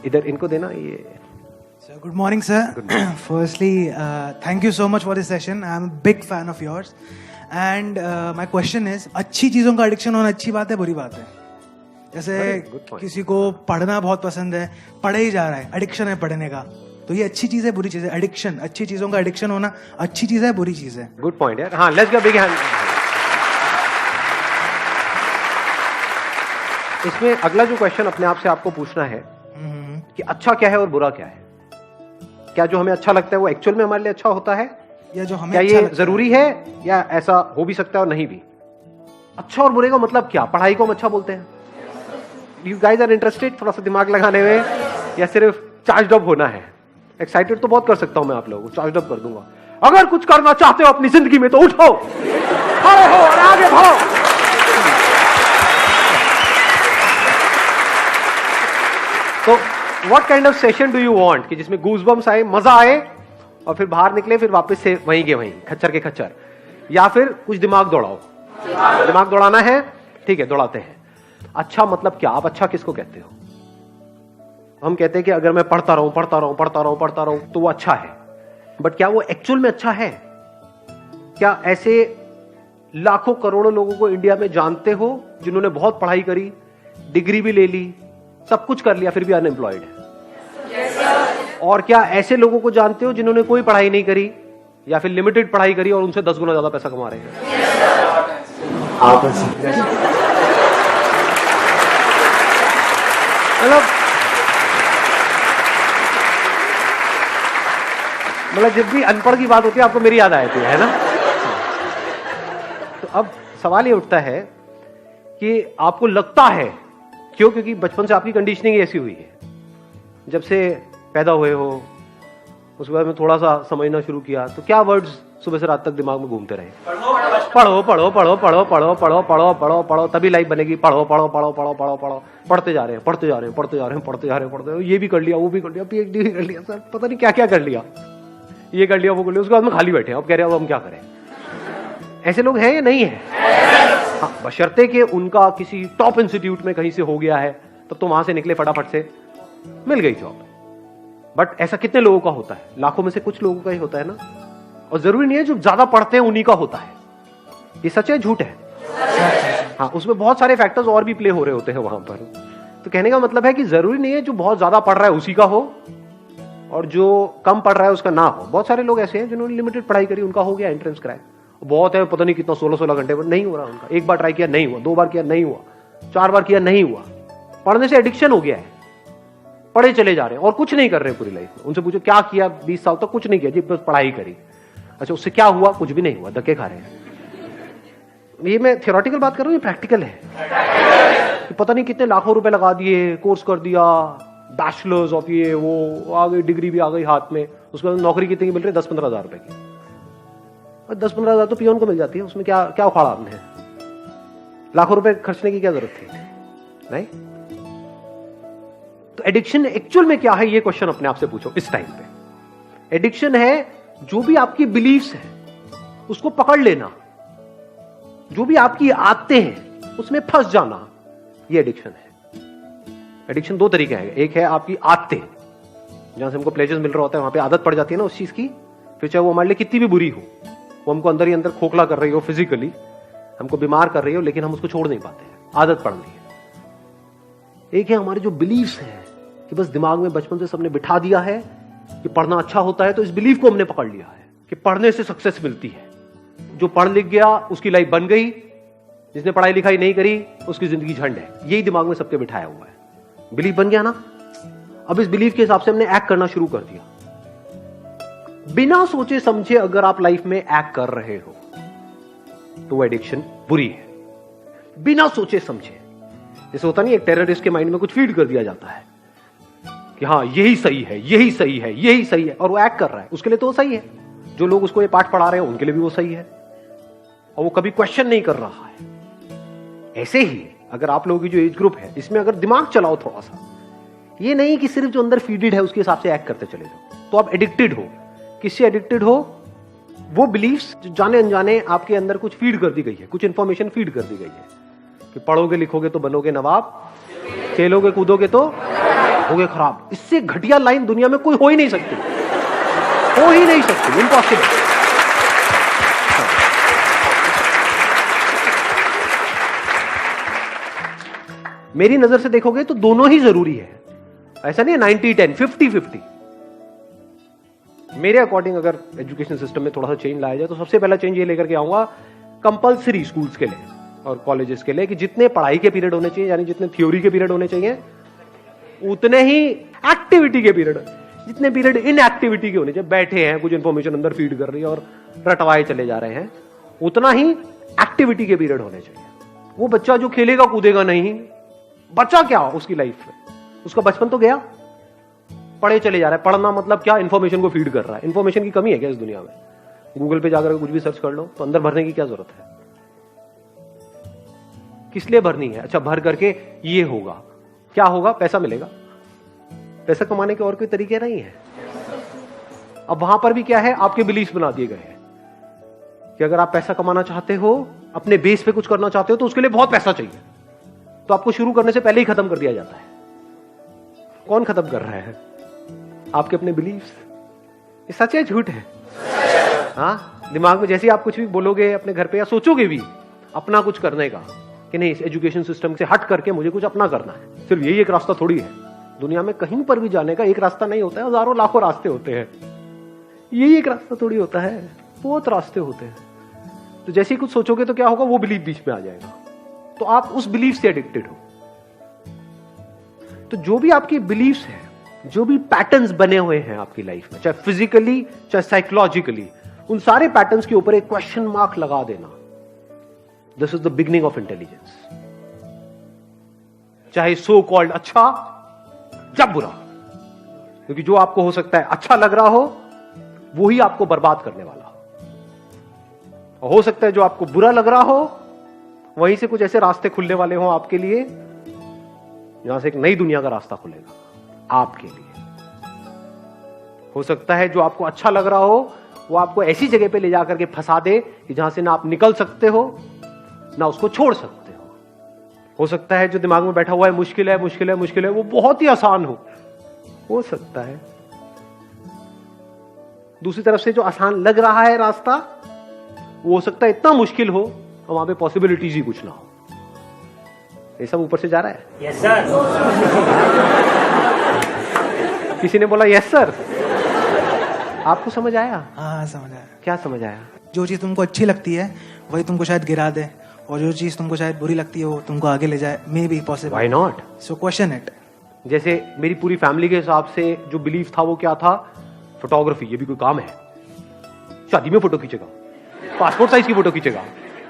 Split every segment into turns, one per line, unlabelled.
इधर इनको देना ये.
So good morning, sir. Firstly, thank you so much for this session. I'm a big fan of yours. And my question is, अच्छी चीजों का addiction होना अच्छी बात है, बुरी बात है? जैसे किसी को पढ़ना बहुत पसंद है, पढ़े ही जा रहा है, एडिक्शन है पढ़ने का, तो ये अच्छी चीज है बुरी चीज है? एडिक्शन, अच्छी चीजों का एडिक्शन होना अच्छी चीज है बुरी चीज है?
गुड पॉइंट यार. हाँ, लेट्स गिव बिग हैंड. इसमें अगला जो क्वेश्चन अपने आप से आपको पूछना है कि अच्छा क्या है और बुरा क्या है. क्या जो हमें अच्छा लगता है वो एक्चुअल में हमारे लिए अच्छा होता है,
या जो हमें
क्या
अच्छा
ये जरूरी है, या ऐसा हो भी सकता है और नहीं भी? अच्छा और बुरे का मतलब क्या? पढ़ाई को हम अच्छा बोलते हैं? यू गाइज आर इंटरेस्टेड थोड़ा सा दिमाग लगाने में, या सिर्फ चार्ज अप होना है? एक्साइटेड तो बहुत कर सकता हूं मैं आप लोगों को, चार्ज अप कर दूंगा. अगर कुछ करना चाहते हो अपनी जिंदगी में तो उठो, खड़े हो और आगे बढ़ो. तो what kind of session do you want कि जिसमें गूज़बम्स आए, मजा आए, और फिर बाहर निकले फिर वापस से वहीं के वहीं, खच्चर के खच्चर? या फिर कुछ दिमाग दौड़ाओ? दिमाग दौड़ाना है, ठीक है, दौड़ाते हैं. अच्छा मतलब क्या? आप अच्छा किसको कहते हो? हम कहते हैं कि अगर मैं पढ़ता रहूं तो वो अच्छा है. बट क्या वो एक्चुअल में अच्छा है? क्या ऐसे लाखों करोड़ों लोगों को इंडिया में जानते हो जिन्होंने बहुत पढ़ाई करी, डिग्री भी ले ली, सब कुछ कर लिया, फिर भी अनएम्प्लॉयड है? और क्या ऐसे लोगों को जानते हो जिन्होंने कोई पढ़ाई नहीं करी या फिर लिमिटेड पढ़ाई करी और उनसे 10 गुना ज्यादा पैसा कमा रहे हैं? मतलब जब भी अनपढ़ की बात होती है आपको मेरी याद आती है ना? तो अब सवाल ये उठता है कि आपको लगता है क्यों? क्योंकि बचपन से आपकी कंडीशनिंग ऐसी हुई है. जब से पैदा हुए हो उसके बाद में थोड़ा सा समझना शुरू किया तो क्या वर्ड्स सुबह से रात तक दिमाग में घूमते रहे? पढ़ो पढ़ो पढ़ो पढ़ो पढ़ो पढ़ो पढ़ो पढ़ो पढ़ो तभी लाइफ बनेगी. पढ़ो पढ़ो पढ़ो पढ़ो पढ़ो पढ़ो पढ़ते जा रहे हैं, पढ़ते जा रहे हैं, पढ़ते जा रहे हैं, पढ़ते जा रहे हैं, पढ़ते, ये भी कर लिया, वो भी कर लिया, PhD भी कर लिया, सर पता नहीं क्या क्या कर लिया, ये कर लिया, वो कर लिया. उसके बाद में खाली बैठे हैं, अब कह रहे हैं अब हम क्या करें? ऐसे लोग हैं या नहीं है? हाँ, बशर्ते कि उनका किसी टॉप इंस्टीट्यूट में कहीं से हो गया है, तब तो वहां से निकले फटाफट से, मिल गई जॉब. बट ऐसा कितने लोगों का होता है? लाखों में से कुछ लोगों का ही होता है ना. और जरूरी नहीं है जो ज्यादा पढ़ते हैं उन्हीं का होता है. ये सच है झूठ है? हाँ, उसमें बहुत सारे फैक्टर्स और भी प्ले हो रहे होते हैं वहां पर. तो कहने का मतलब है कि जरूरी नहीं है जो बहुत ज्यादा पढ़ रहा है उसी का हो और जो कम पढ़ रहा है उसका ना हो. बहुत सारे लोग ऐसे हैं जिन्होंने लिमिटेड पढ़ाई करी, उनका हो गया एंट्रेंस क्रैक. बहुत है, पता नहीं कितना 16-16 घंटे पर नहीं हो रहा उनका. एक बार ट्राई किया नहीं हुआ, 2 बार किया नहीं हुआ, 4 बार किया नहीं हुआ. पढ़ने से एडिक्शन हो गया है, पढ़े चले जा रहे हैं और कुछ नहीं कर रहे हैं पूरी लाइफ में. उनसे पूछो क्या किया 20 साल तक? कुछ नहीं किया जी, बस पढ़ाई करी. अच्छा, उससे क्या हुआ? कुछ भी नहीं हुआ, धक्के खा रहे हैं. ये मैं थियोरेटिकल बात कर रहा हूं, ये प्रैक्टिकल है. कि पता नहीं कितने लाखों रुपए लगा दिए, कोर्स कर दिया, बैचलर्स ऑफ ये वो, आ गई डिग्री भी आ गई हाथ में. उसके बाद नौकरी कितनी की मिल रही है? 10-15 हजार रुपए की. 10-15 हजार तो पियोन को मिल जाती है. उसमें क्या क्या उखाड़ा आपने? लाखों रुपए खर्चने की क्या जरूरत थी? नहीं. तो एडिक्शन एक्चुअल में क्या है, ये क्वेश्चन अपने आप से पूछो इस टाइम पे. एडिक्शन है जो भी आपकी बिलीफ्स है उसको पकड़ लेना, जो भी आपकी आदतें हैं उसमें फंस जाना, ये एडिक्शन है. एडिक्शन 2 तरीके हैं. एक है आपकी आदतें, जहां से हमको प्लेजर्स मिल रहा होता है, वहां पे आदत पड़ जाती है ना उस चीज की. फिर चाहे वो हमारे लिए कितनी भी बुरी हो, वो हमको अंदर ही अंदर खोखला कर रही हो, फिजिकली हमको बीमार कर रही हो, लेकिन हम उसको छोड़ नहीं पाते हैं, आदत पड़ रही है. एक है हमारे जो बिलीव्स हैं कि बस दिमाग में बचपन से सबने बिठा दिया है कि पढ़ना अच्छा होता है, तो इस बिलीफ को हमने पकड़ लिया है कि पढ़ने से सक्सेस मिलती है. जो पढ़ लिख गया उसकी लाइफ बन गई, जिसने पढ़ाई लिखाई नहीं करी उसकी जिंदगी झंड है. यही दिमाग में सबके बिठाया हुआ है. बिलीफ बन गया ना. अब इस बिलीफ के हिसाब से हमने एक्ट करना शुरू कर दिया. बिना सोचे समझे अगर आप लाइफ में एक्ट कर रहे हो तो वो एडिक्शन बुरी है. बिना सोचे समझे. जैसे होता नहीं, एक टेररिस्ट के माइंड में कुछ फीड कर दिया जाता है कि हाँ यही सही है, यही सही है, यही सही है, और वो एक्ट कर रहा है, उसके लिए तो वो सही है. जो लोग उसको ये पाठ पढ़ा रहे हैं उनके लिए भी वो सही है, और वो कभी क्वेश्चन नहीं कर रहा है. ऐसे ही अगर आप लोगों की जो एज ग्रुप है इसमें अगर दिमाग चलाओ थोड़ा सा, ये नहीं कि सिर्फ जो अंदर फीडेड है उसके हिसाब से एक्ट करते चले जाओ, तो आप एडिक्टेड हो. किससे एडिक्टेड हो? वो बिलीफ्स जो जाने अनजाने आपके अंदर कुछ फीड कर दी गई है, कुछ इंफॉर्मेशन फीड कर दी गई है कि पढ़ोगे लिखोगे तो बनोगे नवाब, खेलोगे कूदोगे तो हो गए खराब। इससे घटिया लाइन दुनिया में कोई हो ही नहीं सकती, हो ही नहीं सकती, इम्पॉसिबल। मेरी नजर से देखोगे तो दोनों ही जरूरी है, ऐसा नहीं है 90-10, 50-50। मेरे अकॉर्डिंग अगर एजुकेशन सिस्टम में थोड़ा सा चेंज लाया जाए तो सबसे पहला चेंज ये लेकर के आऊंगा कंपलसरी स्कूल्स के लिए और कॉलेजेस के लिए कि जितने पढ़ाई के पीरियड होने चाहिए, यानी जितने थ्योरी के पीरियड होने चाहिए, उतने ही एक्टिविटी के पीरियड, जितने पीरियड इन एक्टिविटी के होने चाहिए, बैठे हैं कुछ इंफॉर्मेशन अंदर फीड कर रही है और रटवाए चले जा रहे हैं, उतना ही एक्टिविटी के पीरियड होने चाहिए। वो बच्चा जो खेलेगा कूदेगा नहीं, बच्चा क्या उसकी लाइफ में, उसका बचपन तो गया, पढ़े चले जा रहा है। पढ़ना मतलब क्या, इंफॉर्मेशन को फीड कर रहा है। इंफॉर्मेशन की कमी है क्या इस दुनिया में? गूगल पे जाकर कुछ भी सर्च कर लो तो अंदर भरने की क्या जरूरत है? किस लिए भरनी है? अच्छा, भर करके ये होगा, क्या होगा? पैसा मिलेगा। पैसा कमाने के और कोई तरीके नहीं है। अब वहां पर भी क्या है, आपके बिलीफ बना दिए गए हैं कि अगर आप पैसा कमाना चाहते हो, अपने बेस पे कुछ करना चाहते हो, तो उसके लिए बहुत पैसा चाहिए। तो आपको शुरू करने से पहले ही खत्म कर दिया जाता है। कौन खत्म कर रहा है? आपके अपने बिलीफ्स। ये सच है झूठ है? हाँ, दिमाग में जैसे आप कुछ भी बोलोगे अपने घर पे या सोचोगे भी अपना कुछ करने का कि नहीं, इस एजुकेशन सिस्टम से हट करके मुझे कुछ अपना करना है, सिर्फ यही एक रास्ता थोड़ी है। दुनिया में कहीं पर भी जाने का एक रास्ता नहीं होता है, हजारों लाखों रास्ते होते हैं। यही एक रास्ता थोड़ी होता है, बहुत रास्ते होते हैं। तो जैसे ही कुछ सोचोगे तो क्या होगा, वो बिलीफ बीच में आ जाएगा, तो आप उस बिलीफ से एडिक्टेड हो। तो जो भी आपकी बिलीफ्स है, जो भी पैटर्न्स बने हुए हैं आपकी लाइफ में, चाहे फिजिकली चाहे साइकोलॉजिकली, उन सारे पैटर्न्स के ऊपर एक क्वेश्चन मार्क लगा देना। This is the beginning of intelligence. चाहे सो कॉल्ड अच्छा या बुरा, क्योंकि जो आपको हो सकता है अच्छा लग रहा हो, वो ही आपको बर्बाद करने वाला हो। हो सकता है जो आपको बुरा लग रहा हो, वहीं से कुछ ऐसे रास्ते खुलने वाले हो आपके लिए, जहां से एक नई दुनिया का रास्ता खुलेगा आपके लिए। हो सकता है जो आपको अच्छा लग रहा हो, वो आपको ऐसी जगह पे ले जाकर के फंसा दे कि जहां से ना आप निकल सकते हो, ना उसको छोड़ सकते हो सकता है जो दिमाग में बैठा हुआ है मुश्किल है मुश्किल है मुश्किल है, वो बहुत ही आसान हो सकता है। दूसरी तरफ से जो आसान लग रहा है रास्ता, वो हो सकता है इतना मुश्किल हो और वहां पे पॉसिबिलिटीज ही कुछ ना हो। ये सब ऊपर से जा रहा है।
Yes sir.
किसी ने बोला यस सर। आपको समझ आया?
हाँ समझ आया।
क्या समझ आया?
जो चीज़ तुमको अच्छी लगती है वही तुमको शायद गिरा दे, और जो चीज़ तुमको शायद बुरी लगती है वो तुमको आगे ले जाए। May be possible.
Why not?
So question it.
जैसे मेरी पूरी फैमिली के हिसाब से जो बिलीफ था वो क्या था, फोटोग्राफी, ये भी कोई काम है? शादी में फोटो खींचेगा, पासपोर्ट साइज की फोटो खींचेगा,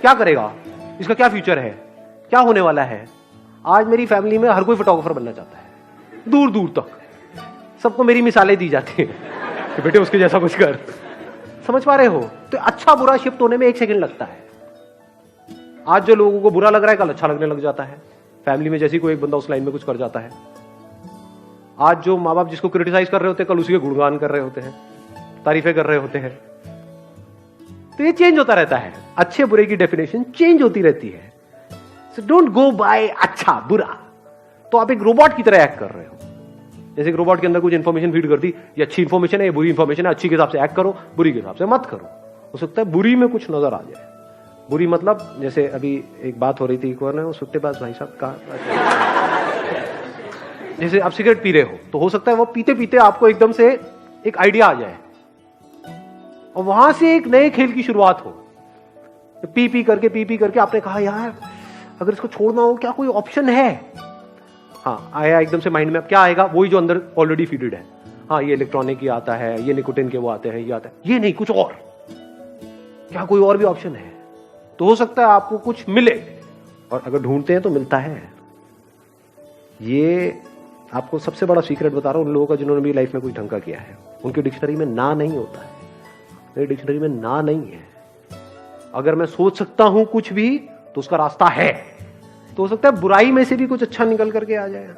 क्या करेगा, इसका क्या फ्यूचर है, क्या होने वाला है? आज मेरी फैमिली में हर कोई फोटोग्राफर बनना चाहता है, दूर दूर तक सबको मेरी मिसालें दी जाती हैं कि बेटे उसके जैसा कुछ कर। समझ पा रहे हो? तो अच्छा बुरा शिफ्ट होने में 1 सेकंड लगता है। आज जो लोगों को बुरा लग रहा है, कल अच्छा लगने लग जाता है। फैमिली में जैसे कोई एक बंदा उस लाइन में कुछ कर जाता है। आज जो माँ बाप जिसको क्रिटिसाइज कर रहे होते हैं, कल उसी के गुणगान कर रहे होते हैं, तारीफें कर रहे होते हैं। तो ये चेंज होता रहता है, अच्छे बुरे की डेफिनेशन चेंज होती रहती है। सो डोंट गो बाय अच्छा बुरा। तो आप एक रोबोट की तरह एक्ट कर रहे हो। जैसे एक रोबोट के अंदर कुछ इंफॉर्मेशन फीड कर दी, ये अच्छी इंफॉर्मेशन है, ये बुरी इंफॉर्मेशन है, अच्छी के हिसाब से एक्ट करो, बुरी के हिसाब से मत करो। हो सकता है बुरी में कुछ नजर आ जाए। बुरी मतलब जैसे अभी एक बात हो रही थी, एक बार वो सुट्टेबाज भाई साहब का, जैसे आप सिगरेट पी रहे हो, तो हो सकता है वो पीते पीते आपको एकदम से एक आइडिया आ जाए और वहां से एक नए खेल की शुरुआत हो। पी पी करके आपने कहा यार अगर इसको छोड़ना हो क्या कोई ऑप्शन है? हाँ आया एकदम से माइंड में। अब क्या आएगा? वही जो अंदर ऑलरेडी फीडेड है। हाँ ये इलेक्ट्रॉनिक ही आता है, ये निकोटिन के वो आते हैं, ये आता है, ये नहीं कुछ और, क्या कोई और भी ऑप्शन है? तो हो सकता है आपको कुछ मिले, और अगर ढूंढते हैं तो मिलता है। ये आपको सबसे बड़ा सीक्रेट बता रहा हूं उन लोगों का जिन्होंने भी लाइफ में कुछ ढंग का किया है। उनकी डिक्शनरी में ना नहीं होता है, मेरी डिक्शनरी में ना नहीं है। अगर मैं सोच सकता हूं कुछ भी तो उसका रास्ता है। तो हो सकता है बुराई में से भी कुछ अच्छा निकल करके आ जाए।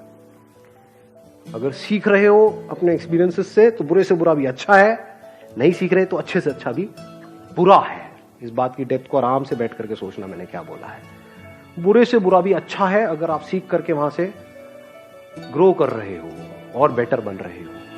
अगर सीख रहे हो अपने एक्सपीरियंसेस से तो बुरे से बुरा भी अच्छा है, नहीं सीख रहे तो अच्छे से अच्छा भी बुरा है। इस बात की डेप्थ को आराम से बैठ करके सोचना मैंने क्या बोला है। बुरे से बुरा भी अच्छा है अगर आप सीख करके वहां से ग्रो कर रहे हो और बेटर बन रहे हो।